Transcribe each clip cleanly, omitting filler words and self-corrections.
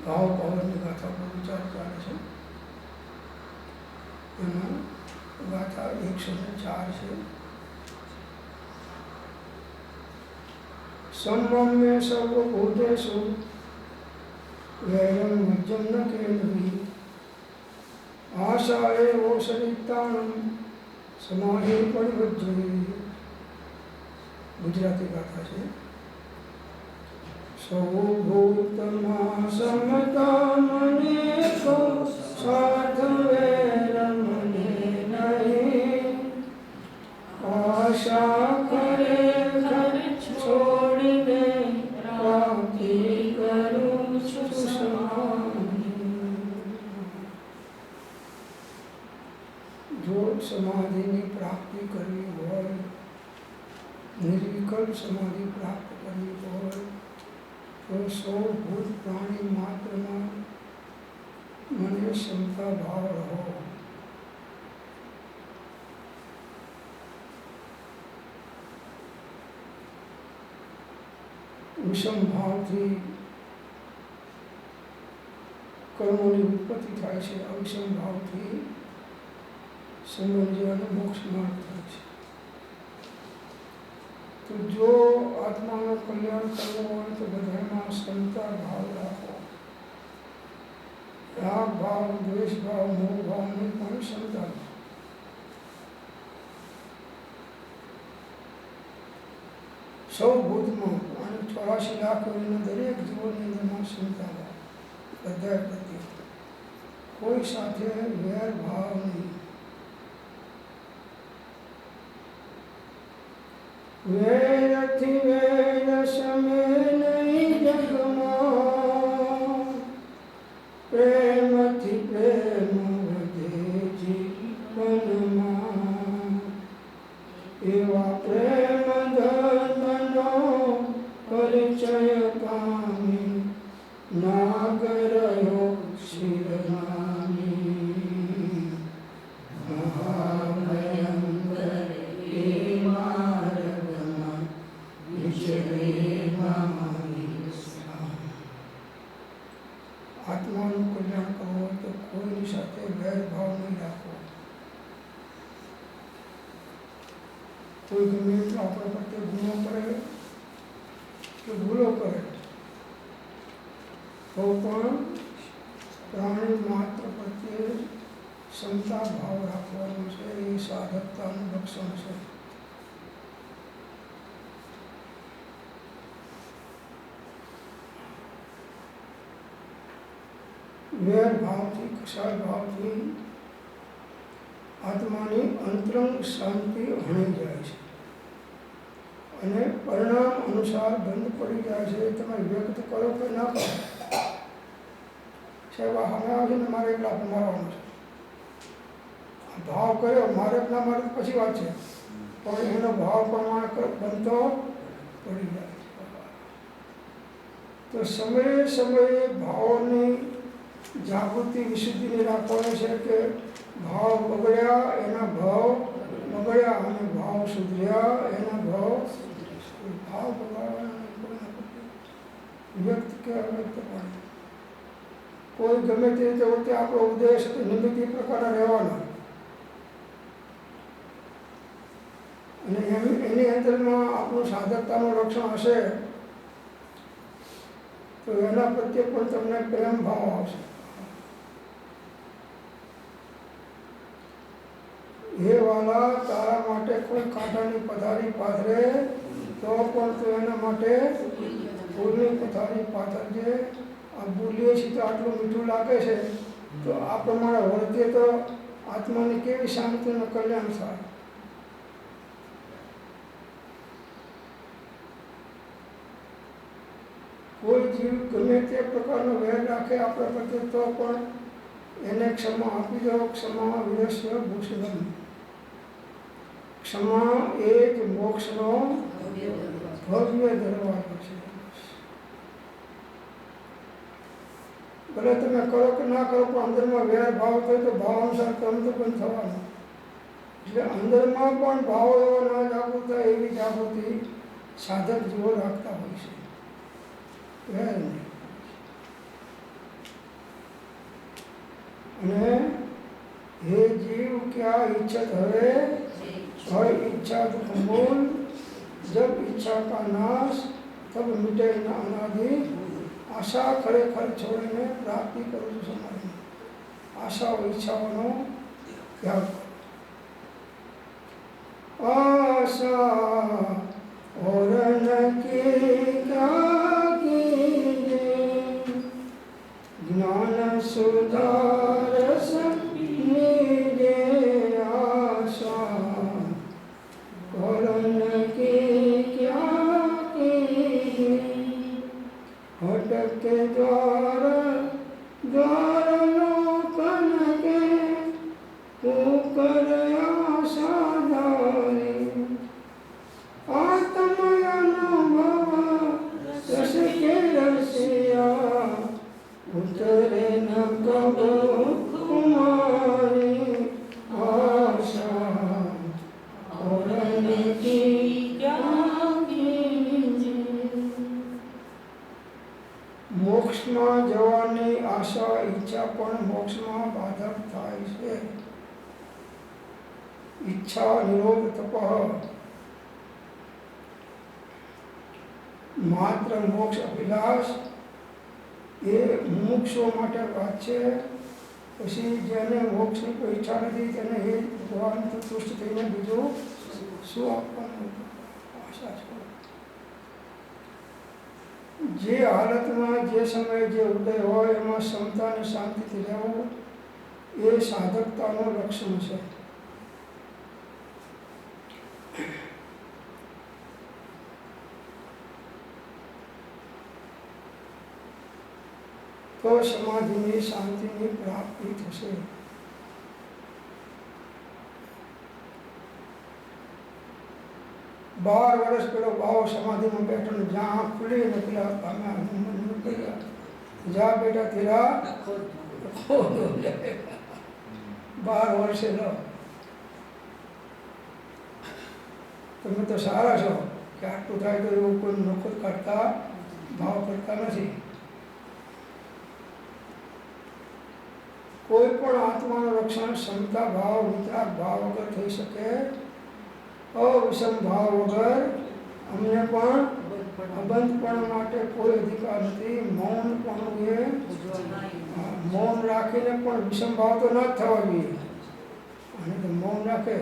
ભાવ ભાવની ગાથા પર વિચાર ચાલે છે. એમાં ગાથા 104 છે. सम्मम्य सर्वभूतेषु व्ययं मज्जं न केनहि आशाये ओषरितानं समाधि परिवज्जये. ગુજરાતી ગાથા છે. સૌભૂતમાં સમતા મને કો સાથ વેર મને નહીં આશા કરે ખર્ચ છોડીને પ્રાપ્તિ કરું છું સમાધિ. જો સમાધિની પ્રાપ્તિ કરવી હોય, નિર્વિકલ્પ સમાધિ પ્રાપ્ત કરવી હોય તો સૌ ભૂત પ્રાણી માત્રમાં મને ક્ષમતા ભાવ રહો. વિષમ ભાવથી કર્મોની ઉત્પત્તિ થાય છે. અવિષમ ભાવથી સંબંધી અને મોક્ષ માર્ગ થાય છે. તો જો આત્માનું કલ્યાણ કરવું હોય તો બધામાં ક્ષમતા ભાવ રાખો. રાગ ભાવ, દ્વેષ ભાવ, મોહ ભાવની પણ ક્ષમતા. સૌ ભૂતમાં અને 84 લાખ કોઈના દરેક જીવનની અંદરમાં ક્ષમતા ભાવ બધા પ્રત્યે. કોઈ સાથે વેર ભાવ નહીં. વેરથી વેર સમે નહીં જગમાં, પ્રેમથી પ્રેમ વધે જીવનમાં. એવા પ્રેમ ધર્મનો પરિચય પામી નાગ રહ્યો શિરનામી. મહાભયંકર એ માર્ગમાં વિચરે મારી સ્થાન. આત્માનું કલ્યાણ કરવું હોય તો કોઈની સાથે ભેદભાવ નહીં રાખવો. કોઈ ગમે એટલું આપણા પ્રત્યે ગુનો કરે કે ભૂલો કરે તો પણ પ્રાણી માત્ર પ્રત્યે ક્ષમતા ભાવ રાખવાનો છે. એ સાધકતાનું લક્ષણ છે. વેર ભાવથી, કસાય ભાવથી આત્માની અંતરંગ શાંતિ હણી જાય છે અને પરિણામ અનુસાર બંધ પડી જાય છે. તમે વ્યક્ત કરો કે ના કરો, સાહેબ આ સામે આવે છે ને મારે એક લાખ મારવાનું છે, ભાવ કર્યો મારે ના મારે પછી વાત છે, પણ એનો ભાવ પ્રમાણે બનતો પડી જાય છે. તો સમયે સમયે ભાવોની જાગૃતિ વિશુદ્ધિને રાખવાની છે કે ભાવ બગડ્યા એના ભાવ બગડ્યા અને ભાવ સુધર્યા એના ભાવ બગાડવાના વ્યક્ત કે અવ્યક્ત પણ કોઈ ગમે તે રીતે વખતે આપણો ઉદ્દેશ નિમિત્ત પ્રકારના રહેવાના અને એની અંદરમાં આપણું સાધકતાનું રક્ષણ હશે તો એના પ્રત્યે પણ તમને પ્રેમ ભાવ આવશે. હે વાલા, તારા માટે કોઈ કાંટાની પથારી પાથરે તો પણ તું એના માટે ફૂલની પથારી પાથરજે. આ બોલીએ છીએ તો આટલું મીઠું લાગે છે, તો આ પ્રમાણે વર્તીએ તો આત્માની કેવી શાંતિ અને કલ્યાણ થાય. કોઈ જીવ ગમે તે પ્રકારનો વેર રાખે આપણા પ્રત્યે તો પણ એને ક્ષમા આપી દો. ક્ષમા વિરસ્ય ભૂષણમ. ક્ષમા એ જ મોક્ષનો ભવ્ય દરવાજો છે. ભલે તમે કરો કે ના કરો પણ અંદરમાં વેર ભાવ થાય તો ભાવ અનુસાર કર્મ તો બંધ થવાનું. એટલે અંદરમાં પણ ભાવ એવો ના જાગૃત થાય એવી જાગૃતિ સાધક જીવો રાખતા હોય છે. વેર નહીં. અને हे जीव क्या इच्छत है इच्छा दुख मूल, जब इच्छा का नाश तब मिटे न अनादि। आशा खरेखर छोड़ीने प्राप्ति करो છો સમાધિ। आशा और इच्छाओं त्याग करो। आशा और न की क्या कीजिए, ज्ञान सुधारस मीरे। आशा और न की क्या कीजिए, भटके द्वार द्वार लोकन के, पुकर आशा धारी। आत्म अनुभव रस के रसिया, उतरे न कब कुमारी। आशा और न की क्या कीजिए। મોક્ષમાં જવાની આશા ઈચ્છા પણ મોક્ષમાં બાધક થાય છે। ઈચ્છા નિરોધ તપઃ, માત્ર મોક્ષ અભિલાષ એ મુમુક્ષો માટે વાત છે। પછી જેને મોક્ષની કોઈ ઈચ્છા નથી તેને એ ભગવાન તુષ્ટ થઈને બીજું શું આપવાનું આશા છે। જે હાલતમાં જે સમયે જે ઉદય હોય એમાં ક્ષમતા અને શાંતિથી રહેવું એ સાધકતાનું લક્ષણ છે। તો સમાધિની શાંતિની પ્રાપ્તિ થશે। बार वर्ष पेलो भाव समाधि में बैठो ने जहाँ खुली ने पेला पाम्या मन पेला जा बेटा तेरा 12 वर्ष लो તમે તો સારા છો કે આટલું થાય તો એવું કોઈ નોકર કરતા ભાવ કરતા નથી। કોઈ પણ આત્માનું રક્ષણ ક્ષમતા ભાવ વિતરાગ ભાવ વગર થઈ શકે। અવિષમ ભાવ વગર અમને પણ અબંધપણ માટે કોઈ અધિકાર નથી। મૌન પણ એ મૌન રાખીને પણ વિષમ ભાવ તો ન જ થવા જોઈએ। અને તો મૌન રાખે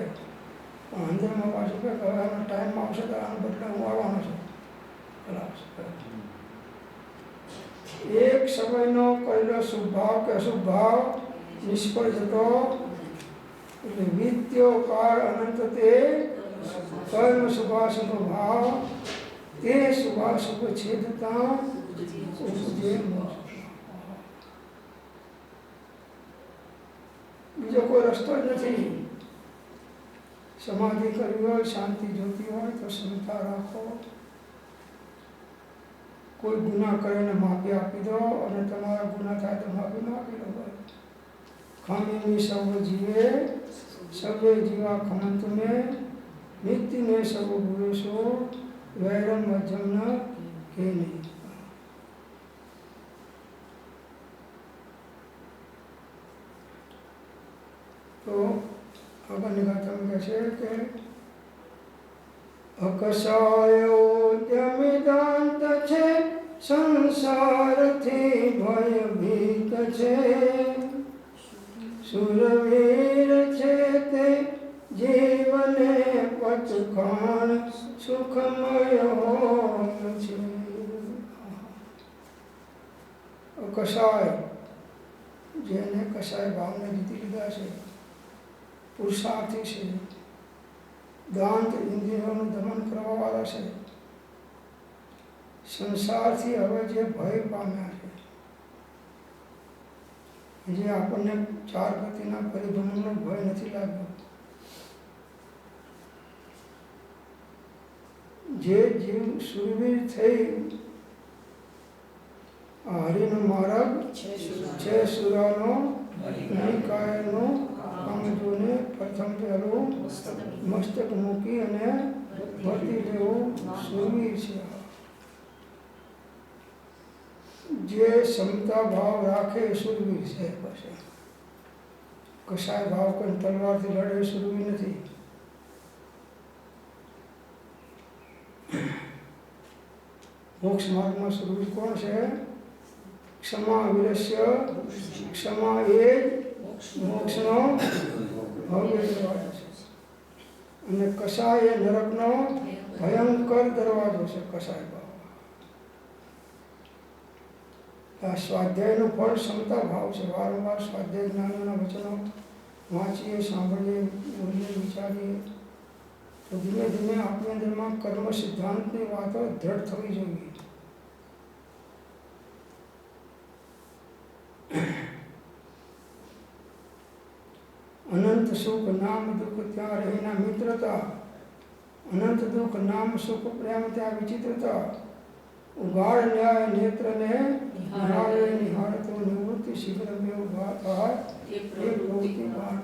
પણ અંદરમાં પાછું કે હવે આનો ટાઈમ આવશે તો આનો બદલે હું આવવાનો છું। એક સમયનો કરેલો શુભ ભાવ કે અશુભ ભાવ નિષ્ફળ જતો એટલે વિદ્યો કાળ અનંત તે કર્મ શુભાશુભ ભાવ તે શુભાશુભ છેદતા ઉપજે મોક્ષ। બીજો કોઈ રસ્તો જ નથી। સમાધિ કરવી હોય, શાંતિ જોતી હોય તો ક્ષમતા રાખો। કોઈ ગુનાહ કરીને માફી આપી દો અને તમારા ગુનાહ થાય તો માફી માંગી લો। ખામીની સૌ જીવે સર્વે જીવા ખમંત મેં, નિત્ય में सब भूषो वैरम मध्यम न के नहीं। तो આગળની વાત એમ કહે છે કે અકસાયોદ્યમિદાંત છે, સંસારથી ભયભીત છે। સુરવીર છે તે જીવને પચખાણ સુખમય હોય છે। કસાય જેને કસાય ભાવને જીતી લીધા છે, પુરુષાર્થી છે, દાંત ઇન્દ્રિયોનું દમન કરવાવાળા છે, સંસારથી હવે જે ભય પામ્યા છે, જે આપણને ચાર ગતિના પરિભ્રમણનો ભય નથી લાગ્યો, જે જીવ સુરવીર થઈ હરિનો માર્ગ છે સુરાનો નહીં કાયનો કામજોને પ્રથમ પહેલું મસ્તક મૂકી અને વર્તી લેવું સુરવીર છે। જે ક્ષમતા ભાવ રાખે સુરવીર છે। પછી કસાય ભાવ કોઈ તલવારથી લડે સુરવી નથી. મોક્ષ માર્ગમાં સુરવીર કોણ છે? ક્ષમા વિરસ્ય, ક્ષમા એ મોક્ષનો ભવ્ય દરવાજો છે. અને કસાય એ નરકનો ભયંકર દરવાજો છે. કસાય ભાવ આ સ્વાધ્યાયનું ફળ ક્ષમતા ભાવ છે. વારંવાર સ્વાધ્યાય જ્ઞાનોના વચનો વાંચીએ, સાંભળીએ, બોલીએ, વિચારીએ તો ધીમે ધીમે આપણી અંદરમાં કર્મ સિદ્ધાંતની વાતો દ્રઢ થવી જોઈએ. અનંત સુખ નામ દુઃખ ત્યાં રહીના મિત્રતા, અનંત દુઃખ નામ સુખ પ્રેમ ત્યાં વિચિત્રતા, ઉગાડ ન્યાય નેત્રને નિહાળે નિહાળતો નિવૃત્તિ શીઘ્ર મેં ઉભા થાય એ પ્રવૃત્તિ બાળ.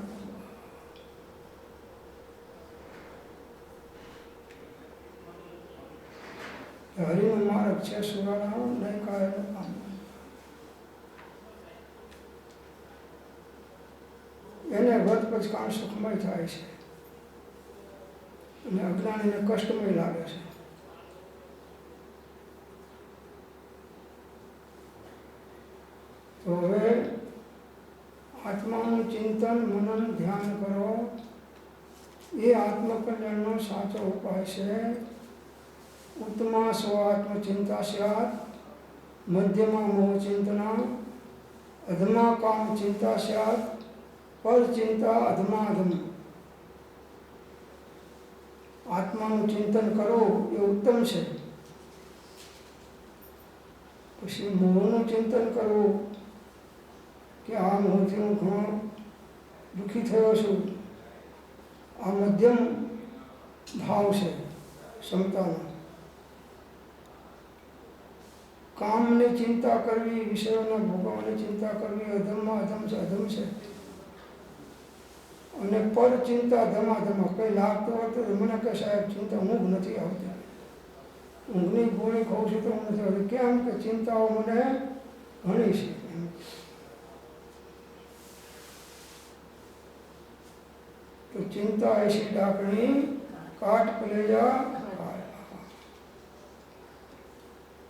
હરિનો માર્ગ છે સુરાનો નહીં કાયનો કામ. એને વ્રત પછી કામ સુખમય થાય છે અને અજ્ઞાનીને કષ્ટમય લાગે છે. તો હવે આત્માનું ચિંતન મનન ધ્યાન કરો. એ આત્મકલ્યાણનો સાચો ઉપાય છે. ઉત્તમા સ્વાત્મચિંતા સ્યાત, મધ્યમાં મોહ ચિંતના, અધમા કામ ચિંતા સ્યાત, પર ચિંતા અધમા અધમ. આત્માનું ચિંતન કરો એ ઉત્તમ છે. પછી મોહનું ચિંતન કરવું કે આ મોહથી હું ઘણો દુઃખી થયો છું, આ મધ્યમ ભાવ છે ક્ષમતાનો. કામની ચિંતા કરવી, વિષયોના ભોગવવાની ચિંતા કરવી અધમમાં અધમ છે, અધમ છે. અને પર ચિંતા ધમાધમા કંઈ લાગતું હોય તો મને કહે સાહેબ ચિંતા ઊંઘ નથી આવતી, ઊંઘની ગોળી ખાઉં છું તો હું નથી આવતી. કેમ કે ચિંતાઓ મને ઘણી છે. તો ચિંતા એસી ડાકણી કાટ કલેજા.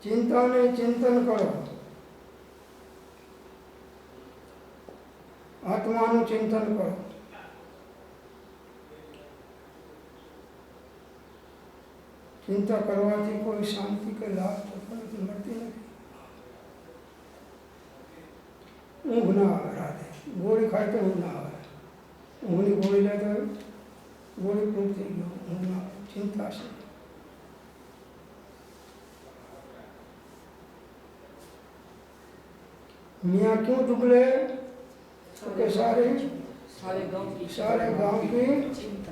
ચિંતાને ચિંતન કરો. આત્માનું ચિંતન કરો. ચિંતા કરવાથી કોઈ શાંતિ કે લાભ થતો નથી, મળતી નથી. ઊંઘ ના આવે રાતે, ગોળી ખાય તો ઊંઘ ના આવે. ઊંઘની ગોળી લે તો ગોળી પૂરી થઈ ગયો, ઊંઘ ના આવે. ચિંતા છે. मियाँ क्यों दुबले? तो सारे गांव की चिंता.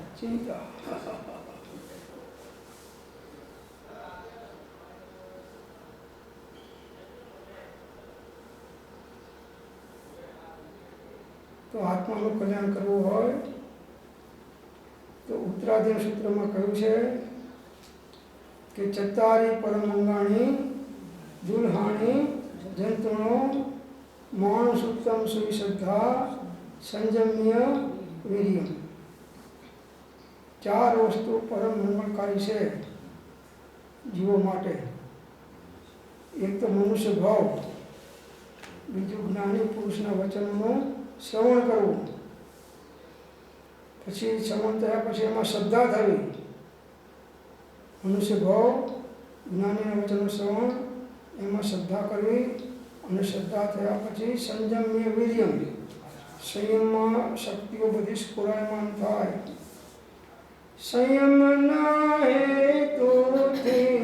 तो આત્માનું કલ્યાણ કરવું હોય તો ઉત્તરાધ્યાય સૂત્રમાં કહ્યું છે કે ચત્તારી પરમંગાણી દુલ્હાણી જંતુણો માણસ ઉત્તમ સુવિશ્રદ્ધા સંજમ્ય વીર્યમ. 4 વસ્તુ પરમ મંગળકારી છે જીવો માટે. એક તો મનુષ્ય ભાવ, બીજું જ્ઞાની પુરુષના વચનોનું શ્રવણ કરવું, પછી શ્રવણ થયા પછી એમાં શ્રદ્ધા થવી. મનુષ્ય ભાવ, જ્ઞાનીના વચનનું શ્રવણ, એમાં શ્રદ્ધા કરવી, અને શ્રદ્ધા થયા પછી સંજમ્ય વીર્યમ, સંયમમાં શક્તિઓ બધી સ્ફુરાયમાન થાય. સંયમના હેતુથી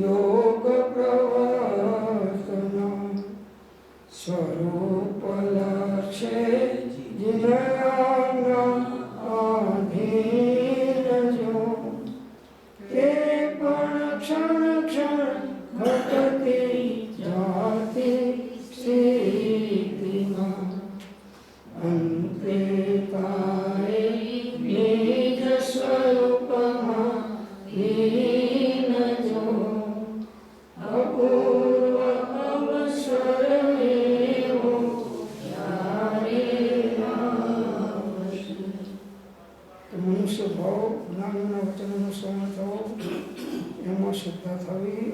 યોગ પ્રવર્તન સ્વરૂપ લક્ષ્ય જીનયાના આધીન જો તે પણ ક્ષણ ક્ષણ ઘટતી જાતિ સ્થિતિમાં અંતે તારે નિજ સ્વરૂપમાં લીન જો.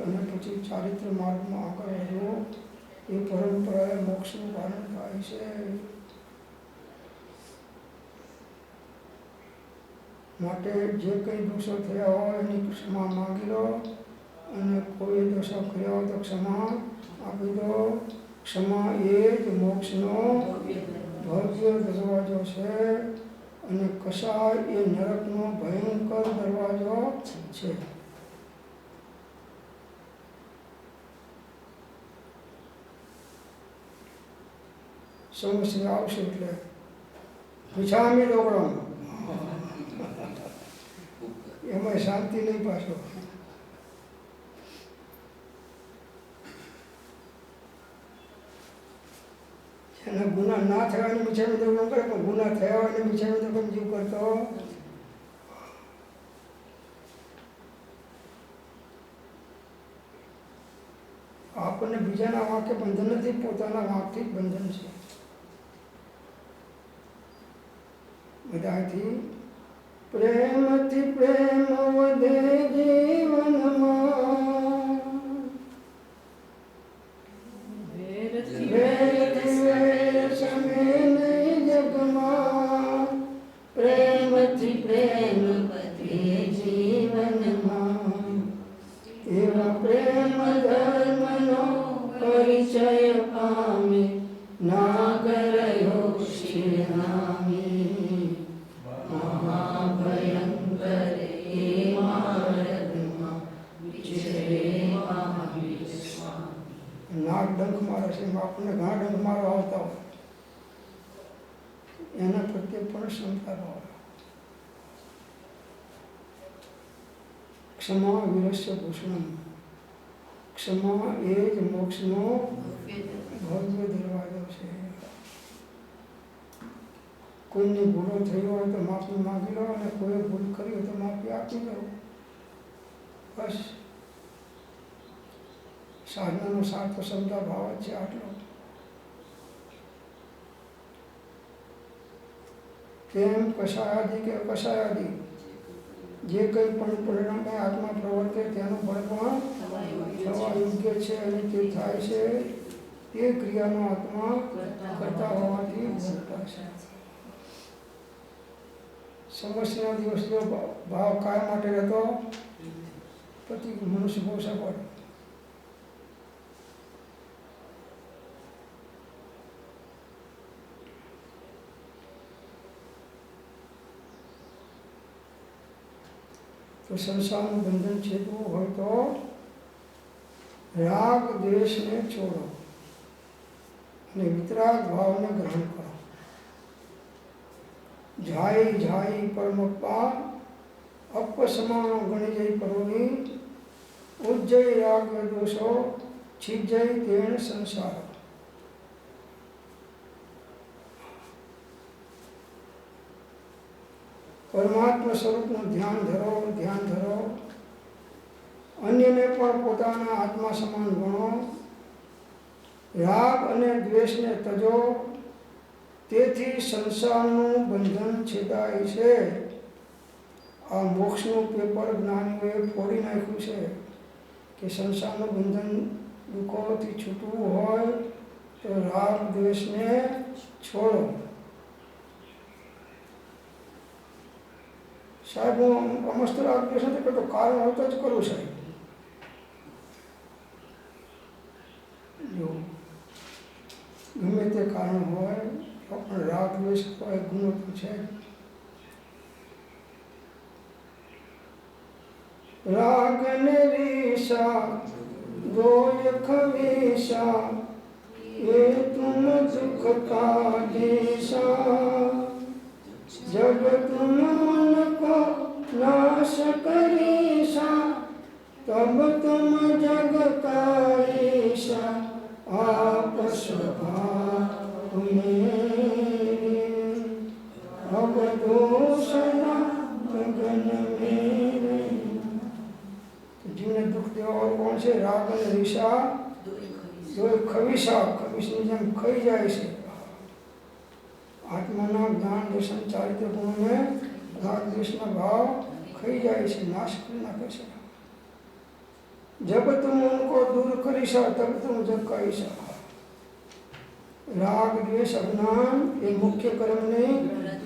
અને પછી ચારિત્ર માર્ગમાં આગળ વધવો એ પરંપરાએ મોક્ષનું પાલન થાય છે. માટે જે કંઈ દોષો થયા હોય એની ક્ષમા માંગી લો અને કોઈ દોષો કર્યા હોય તો ક્ષમા આપી દો. ક્ષમા એ જ મોક્ષનો ભવ્ય દરવાજો છે અને કસાય એ નરકનો ભયંકર દરવાજો છે. સમસ્યા આવશે એટલે પૂછામી દોડો એમાં શાંતિ નહીં પાછો. એના ગુના ના થવાની પૂછામી દોડો કરે પણ ગુના થયા હોય એને પૂછામી દોડો જીવ કરતો. આપણને બીજાના વાંકે બંધન નથી, પોતાના વાંકથી જ બંધન છે. બધાથી પ્રેમથી પ્રેમ વધે જીવનમાં, વેરથી વેર સમે નહીં જગમાં, પ્રેમથી પ્રેમ વધે જીવનમાં, એવા પ્રેમ ધર્મનો પરિચય પામે નાગરયો શ્રીનામી. મહાભયંકર એ માર્ગમાં વિચરે મહાવીર સ્વામી. નાગ ડંખ મારે છે, આપણને ઘણા ડંખ મારવા આવતા હોય એના પ્રત્યે પણ ક્ષમતા ભાવ. ક્ષમા વિરસ્ય ભૂષણમ. ક્ષમા એ જ મોક્ષનો ભવ્ય દરવાજો છે. કોઈની ભૂલો થઈ હોય તો માફી માંગી લો અને કોઈ ભૂલ કરી હોય તો માફી આપી દો. બસ સાધનાનો સાર્થ ક્ષમતા ભાવ જ છે આટલો. કેમ કશાયાદી કે કશાયાદી જે કંઈ પણ પરિણામે આત્મા પ્રવર્તે તેનું ફળ પણ થવા યોગ્ય છે અને તે થાય છે તે ક્રિયાનો આત્મા કરતા હોવાથી ભોગતા છે. સમસ્યાનો દિવસનો ભાવ કાય માટે રહેતો પછી મનુષ્ય બહુ સફળ. તો સંસારનું બંધન છેદવું હોય તો રાગ દ્વેષને છોડો અને વિતરાગ ભાવને ગ્રહણ કરો. જાય જાય પરમપ્પા અપસમાનો ગણી જઈ પરોની ઉજ્જય રાગ દોષો छिजय तेण संसार। परमात्मा स्वरूपનું ધ્યાન ધરો અન્યને પણ પોતાના આત્મા સમાન ગણો, રાગ અને દ્વેષને તજો, તેથી સંસારનું બંધન છેદાય છે। આ મોક્ષનું પેપર જ્ઞાનીઓએ ફોડી નાખ્યું છે કે સંસારનું બંધન દુઃખોથી છૂટવું હોય તો રાગ દ્વેષને છોડો। સાહેબ હું અમસ્ત રાગ દ્વેષ નથી કરતો, કારણ હોય તો જ કરું સાહેબ। જો ગમે તે કારણ હોય તો પણ રાગ દ્વેષ હોય ગુનો તો છે। राग निरीशा दो खवीशा, ये तुम दुख का देशा, जब तुम मन को नाश करीशा, तब तुम जग का ईशा, आप स्वभाव में अब दूषणा गगन में। जीवने दुख देवा और कौन से राग और ईर्षा, जो खवीशा खवीशनी जेम खाई जाए से। आत्माना ज्ञान दर्शन चारित्र गुणों में राग द्वेषना भाव खाई जाए से, नाश कर नाखे से। जब तुम उनको दूर करीशा तब तुम जग कहीशा। राग द्वेष अज्ञान ये मुख्य कर्म ने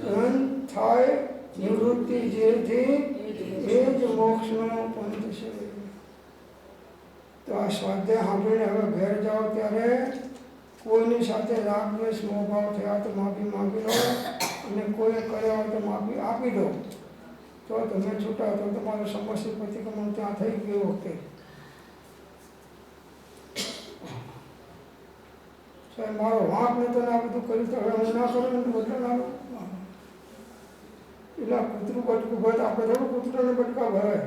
ग्रंथ थाय निवृत्ति जे थी એ જ મોક્ષનો પંથ છે। તો આ સ્વાધ્યાય સાંભળીને હવે ઘેર જાઓ ત્યારે કોઈની સાથે રાગ દ્વેષ મોહભાવ થયા તો માફી માગી લો, અને કોઈએ કર્યા હોય તો માફી આપી દો, તો તમે છૂટા, તો તમારો સમસ્યા પ્રતિક્રમણ ત્યાં થઈ ગયું વખતે સાહેબ મારો વાંક ને તને આ બધું કર્યું તો હવે હું ના કરું ને બદલો ના લો। એટલે કૂતરું બટકું ભરે આપણે થોડું કૂતરાને બટકા ભરાય।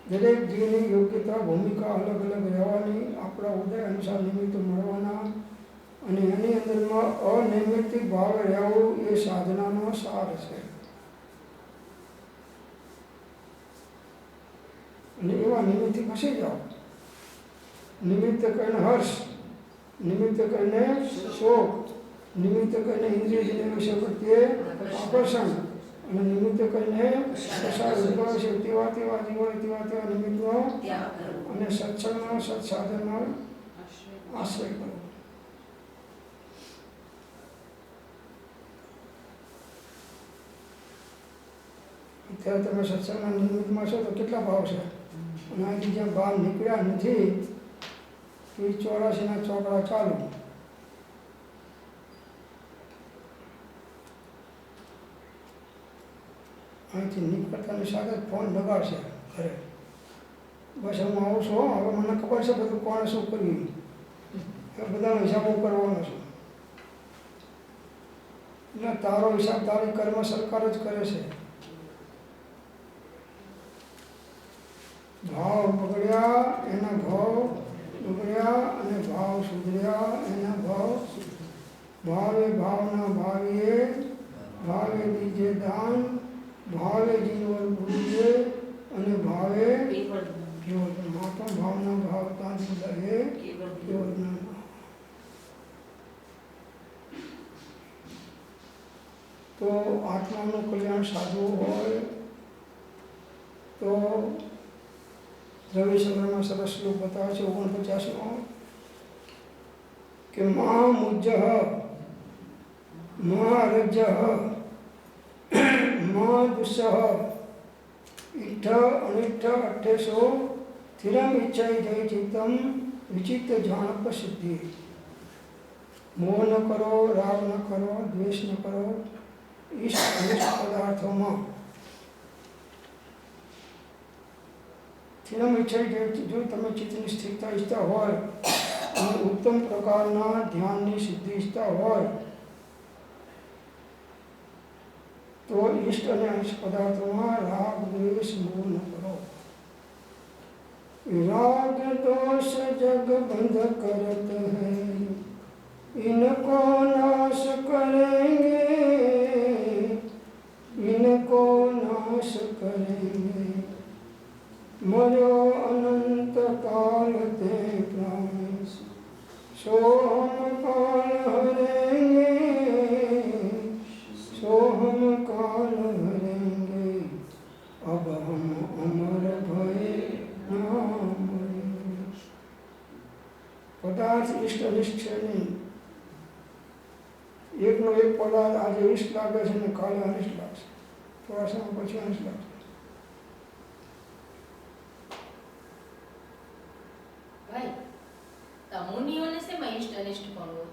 દરેક જીવની યોગ્યતા ભૂમિકા અલગ અલગ રહેવાની, આપણા ઉદય અનુસાર નિમિત્તો મળવાના, અને એની અંદરમાં અનૈમિતિક ભાવે રહેવું એ સાધનાનો સાર છે। અને એવા નિમિત્તથી ખસી જાઓ। નિમિત્ત કરીને હર્ષ, નિમિત્ત કરીને શોક, નિમિત્ત કરીને ઇન્દ્રિય વિષય પ્રત્યે આકર્ષણ, અને નિમિત્ત કરીને પ્રસાર ઉદ્ભવ છે તેવા તેવા જીવન તેવા તેવા નિમિત્તનો અને સત્સંગનો સત્સાધનનો આશ્રય કરો। અત્યારે તમે સત્સંગના નિમિત્તમાં છો તો કેટલા ભાવ છે, અને અહીંથી જ્યાં બહાર નીકળ્યા નથી એ 84ના ચોકડા ચાલુ। અહીંથી નીકળતાની સાથે ફોન લગાડશે ઘરે, બસ હું આવું છું, હવે મને ખબર છે બધું કોણે શું કર્યું, એ બધાનો હિસાબો કરવાનો છે। એટલે તારો હિસાબ તારી કર્મ સરકાર જ કરે છે। ભાવ બગડ્યા એના ભાવ બગડ્યા, અને ભાવ સુધર્યા એના ભાવ ભાવે ભાવના ભાવીએ ભાવે દીજે દાન, ભાવે જીવન ભૂલીએ અને ભાવે કેવળ માતા ભાવના ભાવ તાજી લહે કેવળ। તો આત્માનું કલ્યાણ સાધવું હોય તો રવિશંકરમાં સરસ શ્લોક બતાવે છે 49મો કે મા મુજ્જ મા રજ મા દુસ્સહ ઇઠ્ઠ અનિઠ્ઠ અઠ્ઠેશો સ્થિરમ ઈચ્છાઈ જય ચિત્તમ વિચિત્ત જાણપ સિદ્ધિ। મોહ ન કરો, રાગ ન કરો, દ્વેષ ન કરો ઈષ્ટ અનિષ્ટ પદાર્થોમાં। સ્થિરમ ઈચ્છાઈ જય, જો તમે ચિત્તની સ્થિરતા ઈચ્છતા હોય અને ઉત્તમ પ્રકારના ધ્યાનની સિદ્ધિ ઈચ્છતા હોય તો इष्ट અને અનિષ્ટ પદાર્થોમાં રાગ દ્વેષ મોહ ન કરો। राग दोष जग बंध करत है, इनको नाश करेंगे, इनको नाश करेंगे, मरो अनंत काल ते प्राण, सो हम काल हरेंगे, सो हम काल हरेंगे, अब हम अमर भये नाम। पदार्थ इष्ट अनिष्ट है नहीं, एक नो एक पदार्थ आज इष्ट लागे છે ને કાલે અનિષ્ટ લાગશે, થોડા સમય પછી અનિષ્ટ લાગશે। ભાઈ તો મુનિઓને શેમાં ઇષ્ટ અનિષ્ટ પણ હોય?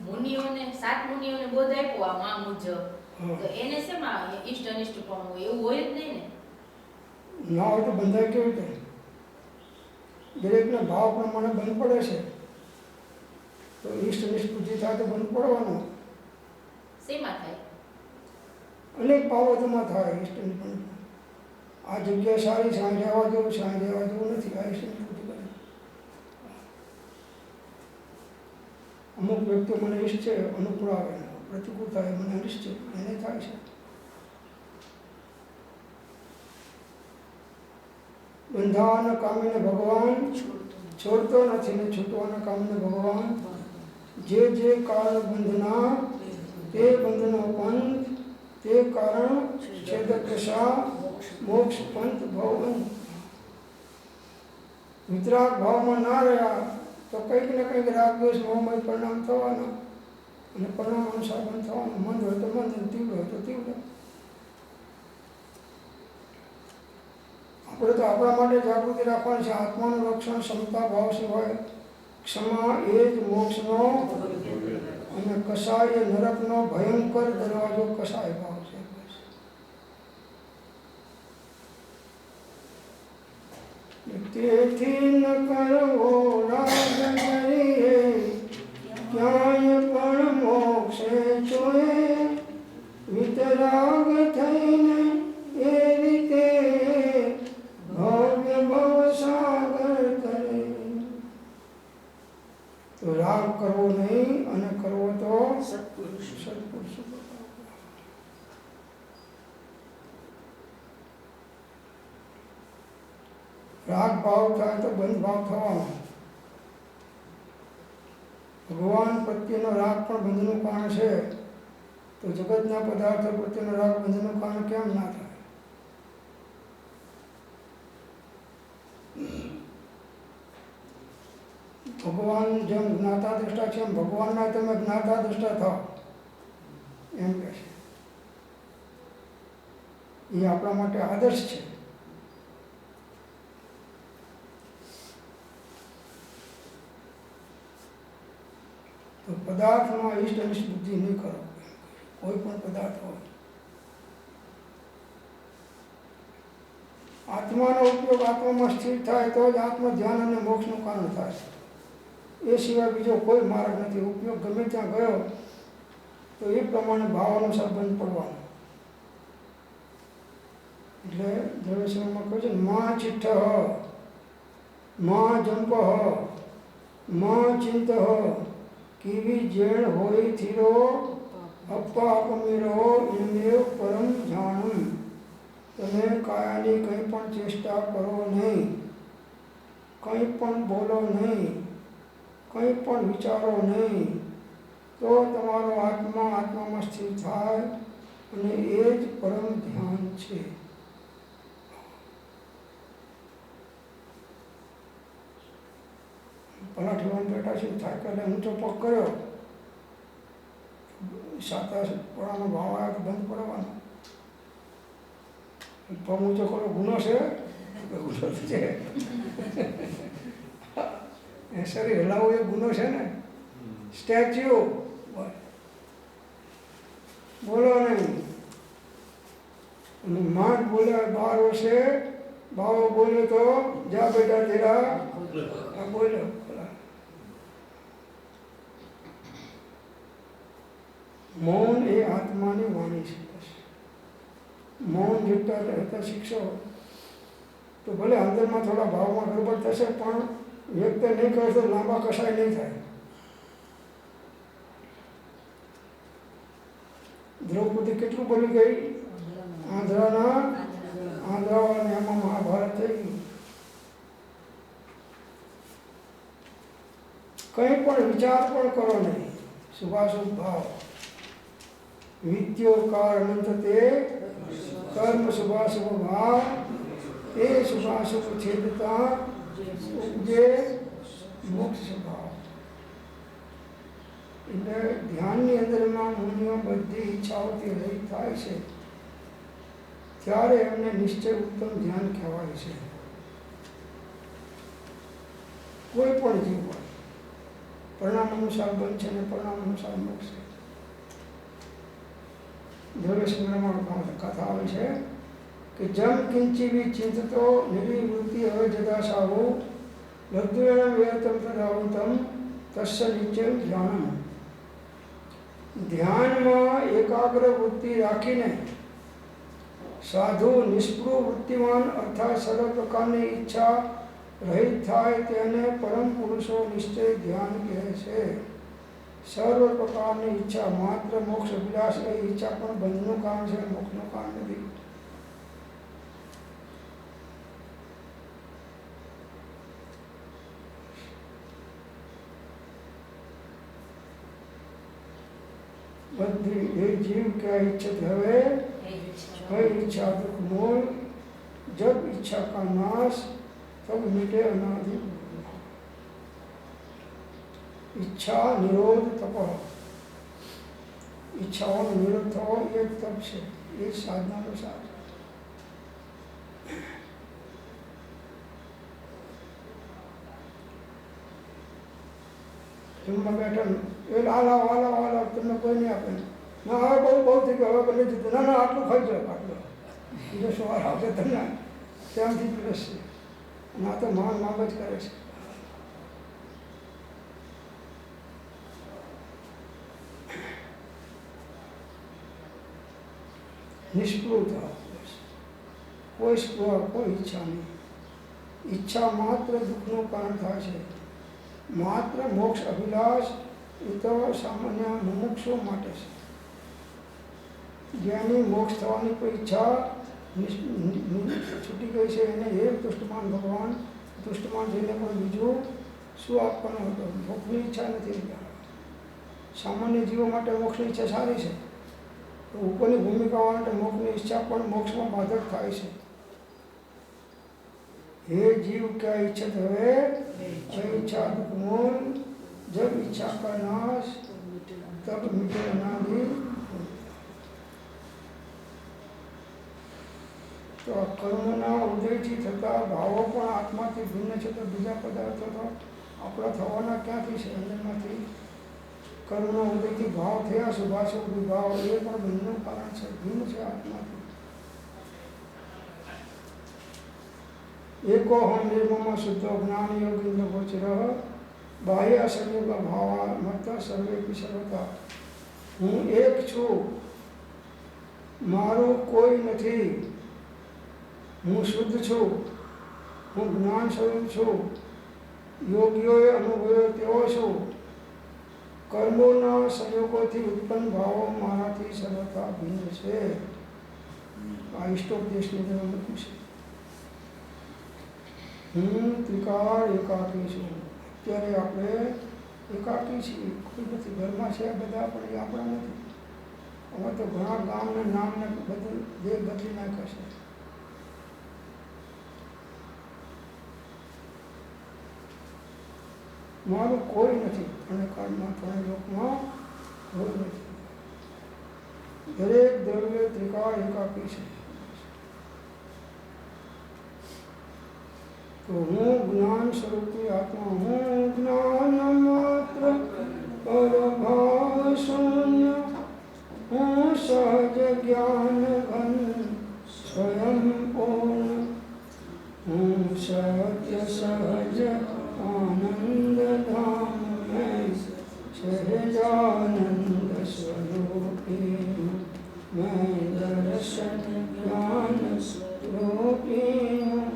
મુનિઓને 7 મુનિઓને બોધ આપ્યો આ મા મુજબ, તો એને શેમાં ઇષ્ટ અનિષ્ટ પણ હોય? એવું હોય જ નહીં ને। ના હોય તો બંધાય કેવી રીતે? દરેકના ભાવ પ્રમાણે બંધ પડે છે, તો ઇષ્ટ અનિષ્ટ બુદ્ધિ થાય તો બંધ પડવાનો। શેમાં થાય? અનેક બાબતોમાં થાય ઇષ્ટ અનિષ્ટ બંધ। આ જગ્યા સારી છે, અહીં રહેવા જેવું છે, અહીં રહેવા જેવું નથી, આ ઇષ્ટ અનિષ્ટ બુદ્ધિ કરે। અમુક વ્યક્તિઓ મને ઇષ્ટ છે અનુકૂળ આવે, પ્રતિકૂળ થાય, મને અનિષ્ટ છે એને થાય છે। બંધાવાના કામીને ભગવાન છોડતો નથી ને છૂટવાના કામીને ભગવાન જે જે કારણ બંધના તે બંધનો પંથ તે કારણ છેદક દશા મોક્ષ પંથ ભવ વિતરાગ ભાવમાં ના રહ્યા તો કંઈક ને કંઈક રાગ દ્વેષ મોહમય પરિણામ થવાના અને પરિણામ અનુસાર બંધ થવાનું. મંદ હોય તો મંદ, તીવ્ર હોય તો તીવ્ર. આપણે તો આપણા માટે જાગૃતિ રાખવાની છે. આત્માનું રક્ષણ ક્ષમતા ભાવ સિવાય ક્ષમા એ જ મોક્ષનો અને કસાય એ નરકનો ભયંકર દરવાજો કસાય ભાવ છે. તેથી ન કરવો રાગ કરીએ ક્યાંય પણ મોક્ષે ચોએ વિતરાગ થઈને એ રીતે ભવ્ય ભવસાગર કરે. તો રાગ કરવો નહીં અને કરવો તો સત્પુરુષ. રાગ ભાવ થાય તો બંધ ભાવ થવાનો. ભગવાન પ્રત્યેનો રાગ પણ બંધનું કારણ છે, તો જગતના પદાર્થો પ્રત્યેનો રાગ બંધનું કારણ કેમ ના થાય? ભગવાન જેમ જ્ઞાતા દ્રષ્ટા છે એમ ભગવાનના તમે જ્ઞાતા દ્રષ્ટા થાવ એમ કહે છે. એ આપણા માટે આદર્શ છે. તો પદાર્થમાં ઇષ્ટ અનિષ્ટ બુદ્ધિ નહીં કરો. કોઈ પણ પદાર્થ હોય આત્માનો ઉપયોગ આત્મામાં સ્થિર થાય તો જ આત્મ ધ્યાન અને મોક્ષનું કારણ થાય. એ સિવાય બીજો કોઈ માર્ગ નથી. ઉપયોગ ગમે ત્યાં ગયો તો એ પ્રમાણે ભાવ અનુસાર બંધ પડવાનો. એટલે ધર્મેશ્વરમાં કહે છે મા ચિઠ્ઠ મા જંપ મા ચિંત કીવી જેણ હોય થીરો અપ્પા અપમીરો ઇન્દ્રિય પરમ જાણું. તમે કાયાની કંઈ પણ ચેષ્ટા કરો નહીં, કંઈ પણ બોલો નહીં, કંઈ પણ વિચારો નહીં, તો તમારો આત્મા આત્મામાં સ્થિર થાય અને એ જ પરમ ધ્યાન છે. પલાઠીમાં બેઠા છે, થાકેલા ઊંચો પગ કર્યો, સાતા પડાનો ભાવ આવ્યો તો બંધ પડવાનો. પગ ઊંચો કરો ગુનો છે? ગુનો છે. એ શરીર હલાવવું એ ગુનો છે ને. સ્ટેચ્યુ બોલો નહીં. અને માંડ બોલ્યા 12 વર્ષે બાવો બોલ્યો તો જા બેટા તેરા બોલ્યો. મૌન એ આત્માની વાણી છે. મૌન જેટલા રહેતા શીખશો તો ભલે અંદરમાં થોડા ભાવમાં ગડબડ થશે પણ વ્યક્ત નહીં કરે તો લાંબા કસાય નહીં થાય. દ્રૌપદી કેટલું બોલી ગઈ? આંધ્રાવાળાને એમાં મહાભારત થઈ ગયું. કંઈ પણ વિચાર પણ કરો નહીં. શુભાશુભ ભાવ વિદ્યો કારણંત તે કર્મ શુભાશુભ ભાવ તે શુભાશુભ છેદતા ઉપજે મોક્ષ ભાવ. એટલે ધ્યાનની અંદરમાં મુનિઓ બધી ઈચ્છાઓથી રહિત થાય છે ત્યારે એમને નિશ્ચય ઉત્તમ ધ્યાન કહેવાય છે. કોઈ પણ જીવ હોય પરિણામ અનુસાર બંધ છે અને પરિણામ અનુસાર મોક્ષ છે. ધર્મેશ્વરમાં કથા આવે છે કે જમ કિંચી બી ચિંતતો નિર્વૃત્તિ હવે જદા સાવો લબ્ધુયણ વ્યર્થમ તદાવતમ તસ્ય નિશ્ચય ધ્યાનમ. ધ્યાનમાં એકાગ્ર વૃત્તિ રાખીને સાધુ નિષ્પૃહ વૃત્તિમાન અર્થાત સર્વ પ્રકારની ઈચ્છા રહિત થાય તેને પરમ પુરુષો નિશ્ચય ધ્યાન કહે છે. સર્વ પ્રકારની ઈચ્છા માત્ર મોક્ષ અભિલાષ એ ઈચ્છા પણ બંધનું કારણ છે, મોક્ષનું કારણ નથી. બધી એ જીવ ક્યાં ઈચ્છત હવે કઈ ઈચ્છા દુઃખ મૂળ जब इच्छा का नाश तब मिटे अनादि। इच्छा निरोध तप, इच्छाओं निरोध थो ये तप से, ये साधना नो सार। જમવા બેઠા એ લાલા વાલા વાલા તમને કોઈ નહીં આપે ના હવે બહુ થઈ ગયું હવે કરી દીધું ના ના આટલું ખાઈ જાઓ આટલું બીજો સવાર આવશે તમને ત્યાંથી પીરસશે અને આ તો માંગ માંગ જ કરે છે. નિષ્પૃહતા, કોઈ સ્પૃહ કોઈ ઈચ્છા નહીં. ઈચ્છા માત્ર દુઃખનું કારણ થાય છે. માત્ર મોક્ષ અભિલાષ એ તો સામાન્ય મુમુક્ષો માટે છે. જેની મોક્ષ થવાની કોઈ ઈચ્છા છૂટી ગઈ છે એને હે તુષ્ટમાન ભગવાન, તુષ્ટમાન થઈને પણ બીજું શું આપવાનું હતું? મોક્ષની ઈચ્છા નથી. સામાન્ય જીવો માટે મોક્ષની ઈચ્છા સારી છે, તો ઉપરની ભૂમિકા માટે મોક્ષની ઈચ્છા પણ મોક્ષમાં બાધક થાય છે. हे जीव क्या इच्छत है इच्छा दुख मूल, जब इच्छा का नाश तब मिटे अनादि। तो કર્મના ઉદયથી થતા ભાવો પણ આત્માથી ભિન્ન છે. તો બીજા પદાર્થો તો આપણા થવાના ક્યાંથી છે? અંદરમાંથી કર્મના ઉદયથી ભાવ થયા, શુભાશુભ વિભાવ એ પણ ભિન્નનું કારણ છે, ભિન્ન છે આત્માથી. एको हम निर्मम शुद्ध ज्ञान योगिंद्र गोचर बाह्य संयोग भाव मत सर्वे की सर्वता। हूँ एक छू, मारू कोई नहीं, हूँ शुद्ध छू, हूँ ज्ञान स्वरूप छू, योगियोए अनुभव्यो तेवो छू। कर्मोना संयोगोथी उत्पन्न भावो माराथी सर्वथा भिन्न छे। आ इष्टोपदेशनी અંદર મૂક્યું છે. હું ત્રિકાળ એકાકી છું. અત્યારે આપણે એકાકી છીએ, કોઈ નથી. ઘરમાં છે બધા પણ એ આપણા નથી. હવે તો ઘણા ગામને નામને બધું જે બદલી નાખ્યા છે. મારું કોઈ નથી અને કાળમાં ત્રણ લોકમાં કોઈ નથી. દરેક દ્રવ્ય ત્રિકાળ એકાકી છે. तो हूँ ज्ञान स्वरूपी आत्मा, हूँ ज्ञान मात्र परभाव शून्य, हूँ सहज ज्ञान घन स्वयं पूर्ण, हूँ सत्य सहज आनंद धाम में सहजानंद स्वरूपी हूँ, मैं दर्शन ज्ञान स्वरूपी हूँ,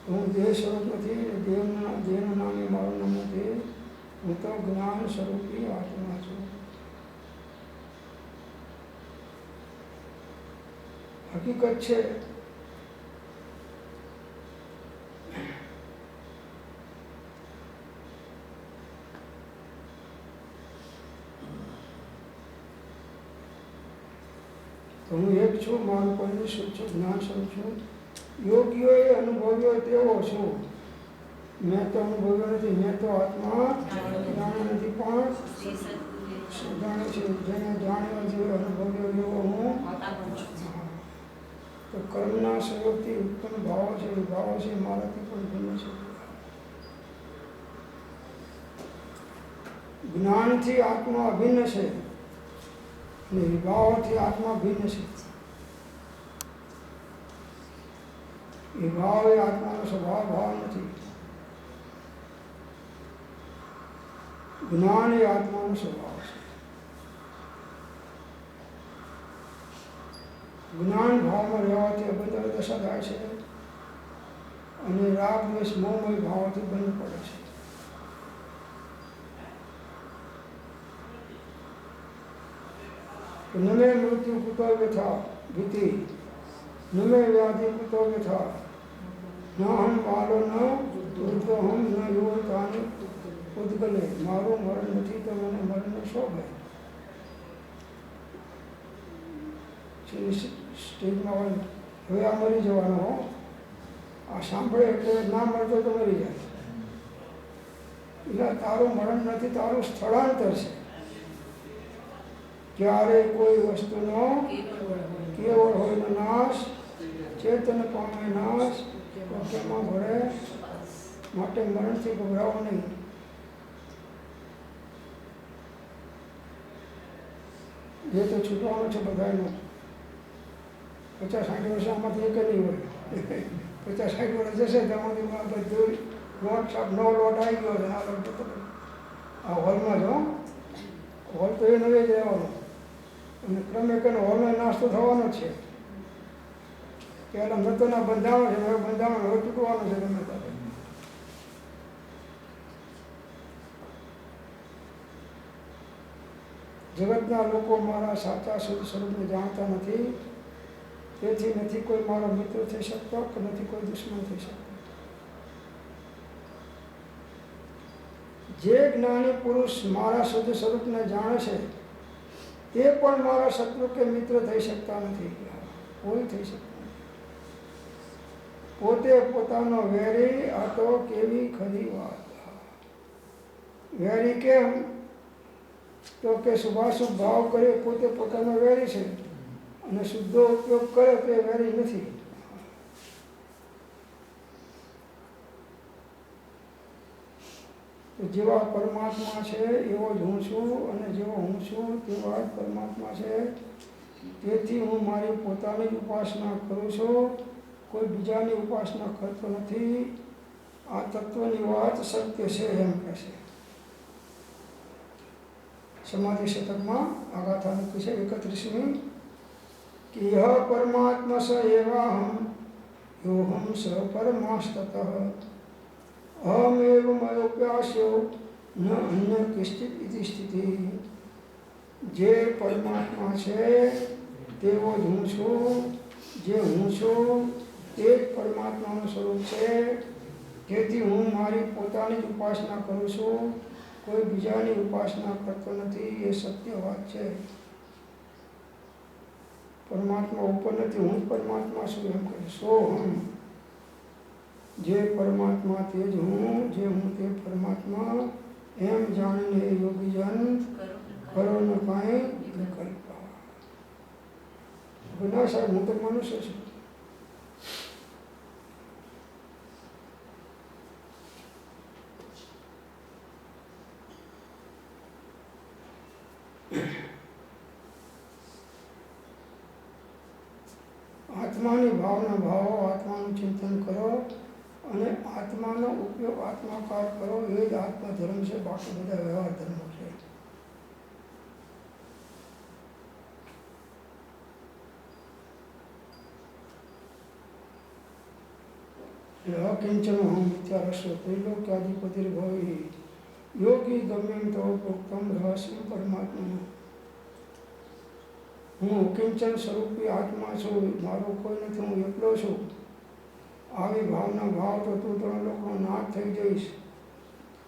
હું દેહ સ્વરૂપ નથી, દેહનું નામ એ મારું નામ નથી. હું તો જ્ઞાન સ્વરૂપી આત્મા છું. હકીકત છે. હું એક છું, મારું કોઈનું શુદ્ધ છું, જ્ઞાન સ્વરૂપ છું. યોગીઓએ અનુભવ્યો તેવો છું. મેં તો અનુભવ્યો નથી, મેં તો આત્મા જાણ્યો નથી, પણ જાણે છે. જેને જાણ્યો છે, અનુભવ્યો એવો હું. તો કર્મના સંયોગથી ઉત્પન્ન ભાવો છે, એ ભાવો છે મારાથી પણ ભિન્ન છે. જ્ઞાનથી આત્મા અભિન્ન છે અને વિભાવથી આત્મા ભિન્ન છે. વિભાવ એ આત્માનો સ્વભાવ ભાવ નથી. જ્ઞાન એ આત્માનો સ્વભાવ છે. જ્ઞાન ભાવમાં રહેવાથી અબંધ દશા થાય છે અને રાગ દ્વેષ મોહમય ભાવથી બંધ પડે છે. न मे मृत्यु कुतो व्यथा भीति, न मे व्याधि कुतो व्यथा, न हम बालो न वृद्धो हम न युवतानि उद्गले. मारो मरण नहीं तो मैंने मरण शो है. સ્ટેજમાં હોય હવે આ મરી જવાનો હો, આ સાંભળે એટલે ના મળતો તો મરી જાય. એટલે તારું મરણ નથી, તારું સ્થળાંતર છે. ક્યારે કોઈ વસ્તુનો કેવળ હોય નાશ, ચેતન પામે નાશ, તો કેમાં ભળે. માટે મરણથી ગભરાવો નહીં. જે તો છૂટવાનો છે બધાનો. 50-60 વર્ષ આમાંથી એક નહીં હોય. 50-60 વર્ષ જશે તેમાંથી બધું લોટ સાપ નવો લોટ આવી ગયો છે. આ લોટ આ હોલમાં જ હોલ તો એ નવે જ રહેવાનો. અને ક્રમે કરીને હોલનો નાસ્તો થવાનો જ છે. પહેલાં નતોના બંધાણો છે, હવે બંધાણો હવે તૂટવાનો છે. ગમે ત્યારે જગતના લોકો મારા સાચા શુદ્ધ સ્વરૂપને જાણતા નથી, તેથી નથી કોઈ મારો મિત્ર થઈ શકતો કે નથી કોઈ દુશ્મન થઈ શકતો. જે જ્ઞાની પુરુષ મારા શુદ્ધ સ્વરૂપને જાણે છે તે પણ મારા શત્રુ કે મિત્ર થઈ શકતા નથી. કોઈ થઈ શકતા નથી. પોતે પોતાનો વેરી, આ તો કેવી ખરી વાત. વેરી કેમ? તો કે શુભાશુભ ભાવ કરે પોતે પોતાનો વેરી છે, અને શુદ્ધો ઉપયોગ કરે તો એ વેરી નથી. તો જેવા પરમાત્મા છે એવો જ હું છું, અને જેવો હું છું તેવા જ પરમાત્મા છે. તેથી હું મારી પોતાની જ ઉપાસના કરું છું, કોઈ બીજાની ઉપાસના કરતો નથી. આ તત્વની વાત સત્ય છે એમ કહે છે. समाधि शतकમાં આ ગાથા મૂકી છે 31મી કે યહ પરમાત્મા સ એવાહમ યોહમ સ પરમાસ્તતઃ અહમેવ મયોપ્યાસ્યો ન અન્ય કિંચિત ઇતિ સ્થિતિ. જે પરમાત્મા છે તેવો જ હું છું, જે હું છું તે જ પરમાત્માનું સ્વરૂપ છે. તેથી હું મારી પોતાની જ ઉપાસના કરું છું, કોઈ બીજાની ઉપાસના કરતો નથી. એ સત્ય વાત છે. પરમાત્મા ઉપર નથી, હું જ પરમાત્મા છું એમ કહે. સોહમ, જે પરમાત્મા તે જ હું, જે હું તે પરમાત્મા, એમ જાણીને યોગીજન કરો ન કાંઈ વિકલ્પ. ના સાહેબ, હું તો મનુષ્ય છું. આત્માની ભાવના ભાવો, આત્માનું ચિંતન કરો અને આત્માનો ઉપયોગ આત્માકાર કરો. એ જ આત્મધર્મ છે. બાકી બધા વ્યવહાર ધર્મો છે. અકિંચન હમ મિથ્યારસ્વ ત્રિલોક્યાધિપતિર્ભવિ યોગી ગમ્યમ તો પ્રોક્તમ રહસ્ય પરમાત્મા. હું કિંચન સ્વરૂપી આત્મા છું, મારો કોઈ નથી, હું એકલો છું. આવી ભાવના ભાવ તો તું 3 લોકનો નાશ થઈ જઈશ.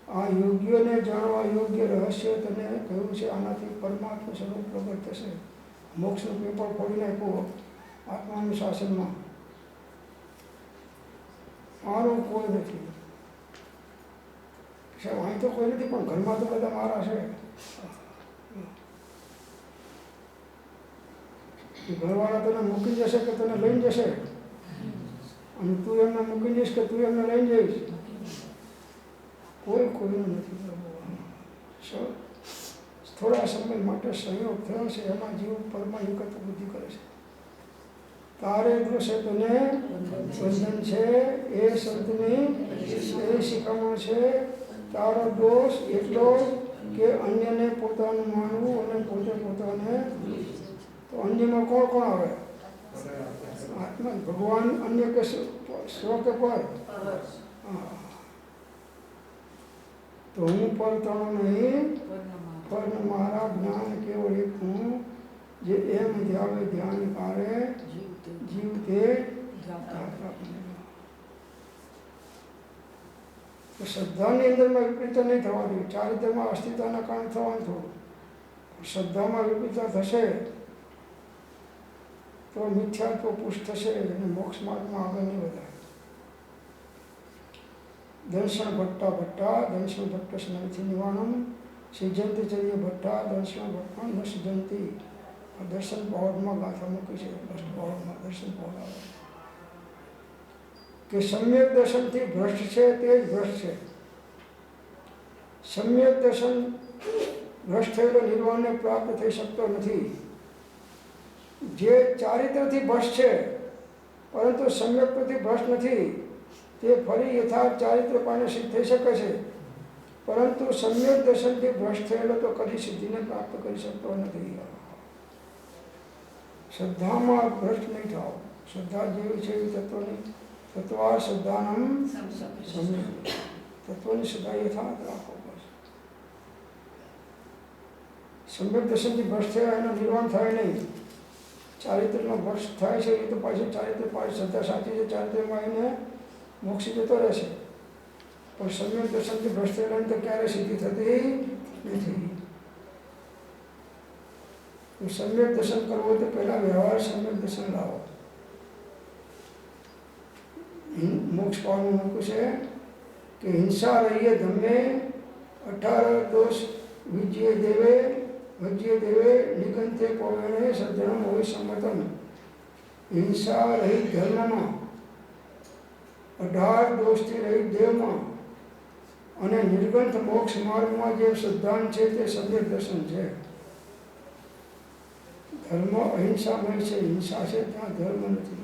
આ યોગ્યને જાણવા યોગ્ય રહસ્ય તને કહ્યું છે. આનાથી પરમાત્મા સ્વરૂપ પ્રગટ થશે. મોક્ષનું પેપર ફોડી નાખ્યું આત્માનું શાસનમાં. મારું કોઈ નથી. સાહેબ, અહીં તો કોઈ નથી, પણ ઘરમાં તો બધા મારા છે. ઘરવાળા તને મૂકી જશે કે તને લઈને જશે, અને તું એમને મૂકી જઈશ કે તું એમને લઈને જઈશ. કોઈ કોઈનું નથી. થોડા સમય માટે સંયોગ થયો છે, એમાં જીવ પરમા એકત્ર બુદ્ધિ કરે છે. તારે દોષે તને બંધન છે, એ શબ્દની એ શિખામણ છે. તારો દોષ એટલો કે અન્યને પોતાનું માનવું અને પોતે પોતાને. તો અન્યમાં કોણ કોણ આવે? આત્મા. ભગવાન અન્ય કે સ્વ કે પર? તો હું પર તણો નહીં, પર મારા જ્ઞાન કેવળ એક હું, જે એમ ધ્યાવે ધ્યાન કારે જીવ તે. તો શ્રદ્ધાની અંદરમાં વિપરીતતા નહીં થવા જોઈએ. ચારિત્રમાં અસ્તિત્વના કારણે થવાનું થોડું. શ્રદ્ધામાં વિપરીતતા થશે તો મિથ્યાત્વ પુષ્ટ થશે અને મોક્ષ માર્ગમાં આગળ નહીં વધાય. દર્શન ભટ્ટા દર્શન ભટ્ટ સ્નાનથી નિવાણમ સિદ્ધંતિ ચર્ય ભટ્ટા દર્શન ભટ્ટા ન સિદ્ધંતિ. આ દર્શન પહોળમાં ગાથા મૂકી છે. દર્શન પહોળ આવે કે સમ્યક દર્શનથી ભ્રષ્ટ છે તે જ ભ્રષ્ટ છે. સમ્યક દર્શન ભ્રષ્ટ થયેલો નિર્વાણને પ્રાપ્ત થઈ શકતો નથી. જે ચારિત્રથી ભ્રષ્ટ છે પરંતુ સમ્યકથી ભ્રષ્ટ નથી તે ફરી યથાર્થ ચારિત્ર પાને સિદ્ધ થઈ શકે છે, પરંતુ સમ્યક દર્શનથી ભ્રષ્ટ થયેલો તો કદી સિદ્ધિને પ્રાપ્ત કરી શકતો નથી. શ્રદ્ધામાં ભ્રષ્ટ નહીં થાવ. શ્રદ્ધા જેવી છે એવી તત્વા શ્રદ્ધાનમ સમ્યક. તત્વની શ્રદ્ધા યથાર્થ રાખો. બસ સમ્યક દર્શનથી ભ્રષ્ટ થયા એનો નિર્વાણ થાય નહીં. ચારિત્રનો ભ્રષ્ટ થાય છે એ તો પાછી ચારિત્ર પાછી શ્રદ્ધા સાચી છે, ચારિત્રમાં એને મોક્ષ જતો રહેશે. પણ સમ્યક દર્શનથી ભ્રષ્ટ થયેલાને તો ક્યારે સિદ્ધિ થતી નથી. સમ્યક દર્શન કરવું તો પહેલા વ્યવહાર સમ્યક દર્શન લાવો. મોક્ષ પાવાનું મૂકું છે કે હિંસા રહીએ ધમે 18 દોષ વિજ્ય દેવે નિગંતે પૌર્ણે સજ્જનમ હોય સંમતમ. હિંસા રહિત ધર્મમાં, 18 દોષથી રહિત દેવમાં અને નિર્ગંથ મોક્ષ માર્ગમાં જે સિદ્ધાંત છે તે સમ્યક દર્શન છે. ધર્મ અહિંસામય છે. હિંસા છે ત્યાં ધર્મ નથી.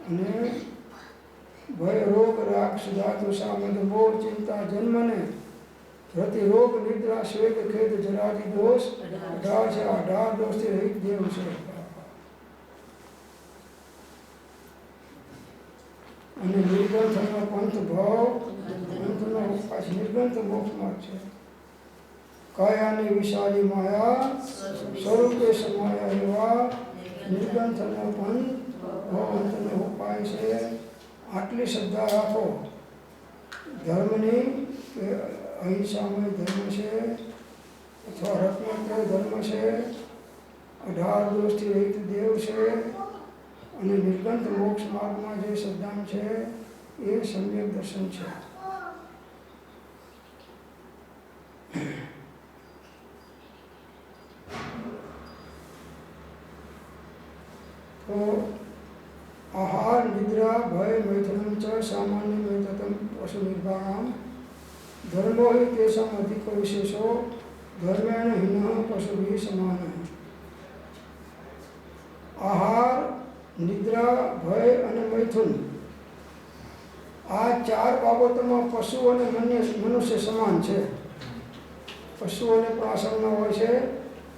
અને ભય રોગ રાગ સુધાતુ સામદ મોહ ચિંતા જન્મને પ્રતિરોગ નિદ્રા શ્વેત ખેદ જરાદી દોષ 18 છે. 18 દોષથી રહિત દેવ છે. અને નિર્ગંથનો પંથ ભાવ અંતનો ઉપવાસ નિર્ગંથ મોક્ષમાં છે. કાયાની વિશાળી માયા સ્વરૂપે સમાયા એવા નિર્ગંથનો પંથ ભાવ અંતનો ઉપાય છે. આટલી શ્રદ્ધા રાખો. ધર્મની અહિંસામય ધર્મ છે અથવા રત્નાત્રય ધર્મ છે, 18 દોષથી રહિત દેવ છે અને નિર્ગંથ મોક્ષ માર્ગમાં જે સિદ્ધાંત છે એ સમ્યક દર્શન છે. તો આહાર નિદ્રા ભય મૈથુનમ ચ સામાન્ય મૈતતમ પશુ નિર્ભાણામ ધર્મો હિ તેષામ અધિકો વિશેષો ધર્મેણ હિન પશુભિ સમાન. આહાર, નિદ્રા, ભય અને મૈથુન આ 4 બાબતોમાં પશુ અને મનુષ્ય સમાન છે. પશુઓને પણ આસમના હોય છે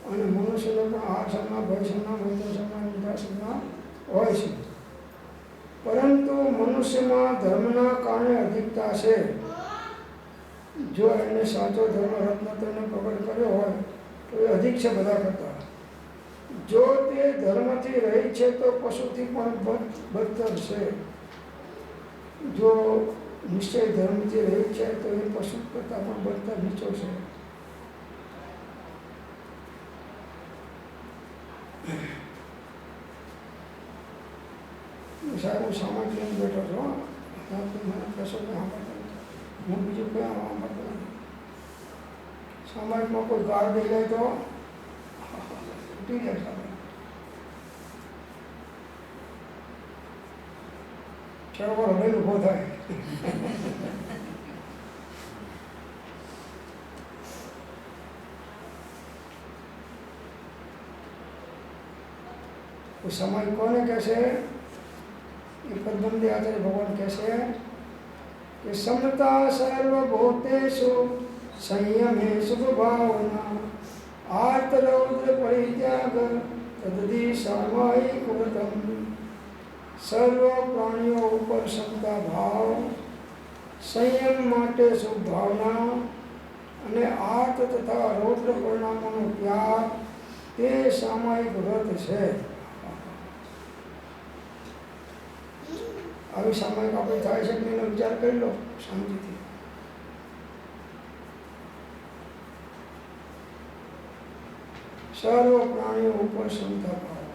અને મનુષ્યને પણ આસમના, ભયસમના, મૈથુનસમના, નિદ્રાસમના હોય છે. પરંતુ મનુષ્યમાં ધર્મના કારણે અધિકતા છે. જો એને સાચો ધર્મ રત્નત્રયને પ્રગટ કર્યો હોય તો એ અધિક છે બધા કરતાં. જો તે ધર્મથી રહી છે તો પશુથી પણ બદતર છે. જો નિશ્ચય ધર્મથી રહી છે તો એ પશુ કરતાં પણ બદતર નીચો છે. સાહેબ હું સામાન લઈને બેઠો છું. મને કશો સાંભળતો હું બીજું કંઈ સાંભળતો નથી. સમાજમાં કોઈ ગાળ દઈ જાય તો તૂટી જાય સાહેબ. ચળવળ હવે ઊભો થાય. સમય કોને કહેશે? એ પદ્મનાભ આચાર્ય ભગવાન કહેશે કે સમતા સર્વભૂતેષુ સંયમે શુભ ભાવના આર્ત રૌદ્ર પરિત્યાગ તદ્દી સામાયિક વ્રતમ. સર્વ પ્રાણીઓ ઉપર સમતા ભાવ, સંયમ માટે શુભ ભાવના અને આર્ત તથા રૌદ્ર પરિણામોનો ત્યાગ તે સામાયિક વ્રત છે. આવી સામાયિક આપણે થાય છે કે એનો વિચાર કરી લો શાંતિથી. સર્વ પ્રાણીઓ ઉપર સમતા ભાવ.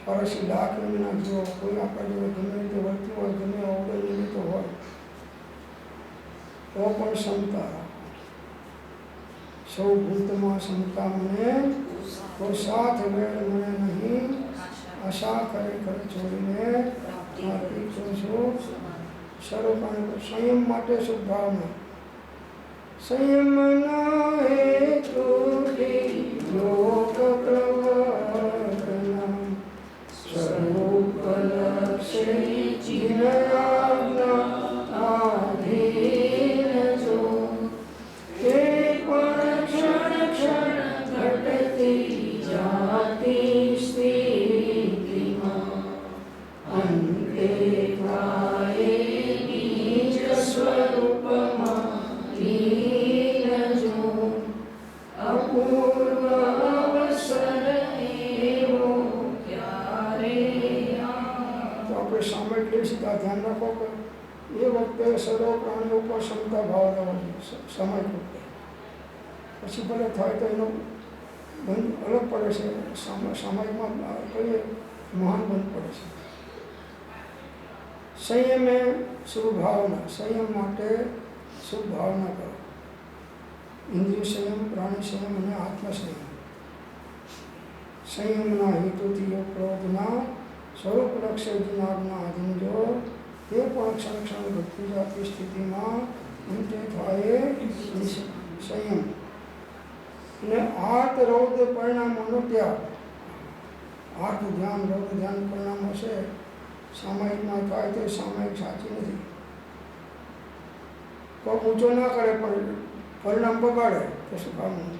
પરસી લાખ વિના જો કોઈ આપણા જોડે ગમે રીતે વર્તું હોય, ગમે અવડે નિમિત્ત હોય તો પણ ક્ષમતા સૌ ભૂતમાં ક્ષમતા મને તો સાથ વેળ મને નહીં આશા ખરેખર છોડીને પ્રાપ્તિ છું સર્વકાળ સંયમ માટે શુભ ભાવના સંયમ ના હેતુથી લોક પ્રવર્તનમ સ્વરૂપ લક્ષ્ય જીનયાજ્ઞા આધીન જો તે પણ ક્ષણ ક્ષણ ઘટતી જાતિ સ્થિતિમાં અંતે થાય નિજ સ્વરૂપમાં લીન જો અપૂર્વ અવસર એવો ક્યારે તો આપણે સામે સીધા ધ્યાન રાખો કે એ વખતે સર્વ પ્રાણીઓ પર ક્ષમતા ભાવ રહેવાની સમય વખતે પછી ભલે થાય તો એનો બંધ અલગ પડે છે, સામાયિકમાં કહીએ મહાન બંધ પડે છે. સંયમે શુભ ભાવના સંયમ માટે શુભ ભાવના કરો. ઇન્દ્રિય સંયમ, પ્રાણી સંયમ અને આત્મ સંયમ. સંયમના હેતુથી યોગ ક્રોધના સ્વરૂપ લક્ષ્ય જ્ઞાનના આધીન જો તે પણ ક્ષણ ક્ષણ ઘટતી જાતી સ્થિતિમાં અંતે થાય સંયમ ને આર્ત રૌદ્ર પરિણામોનો ત્યાગ. આર્ત ધ્યાન રૌદ્ર ધ્યાન પરિણામો છે સામાયિકમાં થાય તો સામાયિક સાચી નથી. પગ ઊંચો ના કરે પણ પરિણામ બગાડે તો શું કામનું.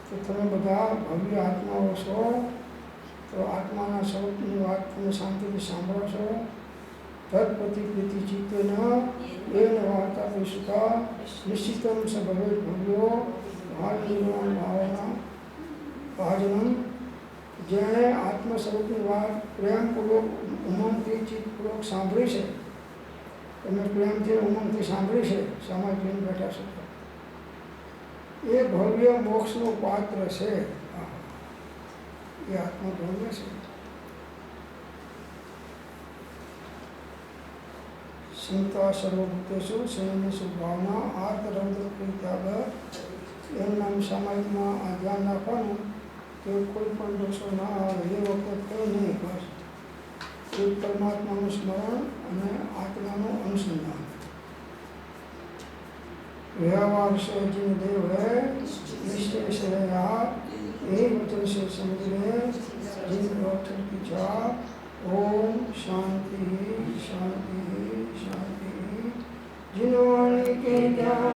તો તમે બધા ભવ્ય આત્માઓ છો તો આત્માના સ્વરૂપની વાત તમે શાંતિથી સાંભળો છો. તત્પતિ પ્રીતિ ચિત્તેન એન વાર્તા વિશુતા નિશ્ચિતમ સ ભવેત ભવ્યો ભાવનિર્વાણ ભાવના ભાજનમ. જેણે આત્મ સ્વરૂપની વાત પ્રેમપૂર્વક ઉમંગથી ચિત્તપૂર્વક સાંભળી છે, તમે પ્રેમથી ઉમંગથી સાંભળી છે, સમય પ્રેમ બેઠા છો, એ ભવ્ય મોક્ષનું પાત્ર છે. એ આત્મા ભવ્ય છે. સંતા સર્વભૂતેષુ સંયમેષુ ભાવના આર્ત રૌદ્ર ત્યાગ. એનું નામ સામાયિકમાં આ ધ્યાન રાખવાનું કે કોઈ પણ દોષો ના આવે એ વખત કંઈ નહીં, બસ એક પરમાત્માનું સ્મરણ અને આત્માનું અનુસંધાન. व्यवहार से जिन देव है निश्चय से आप एक वचन से समझ ले जिन डॉक्टर की चाह. ओम शांति शांति शांति. जिन वाणी के ज्ञान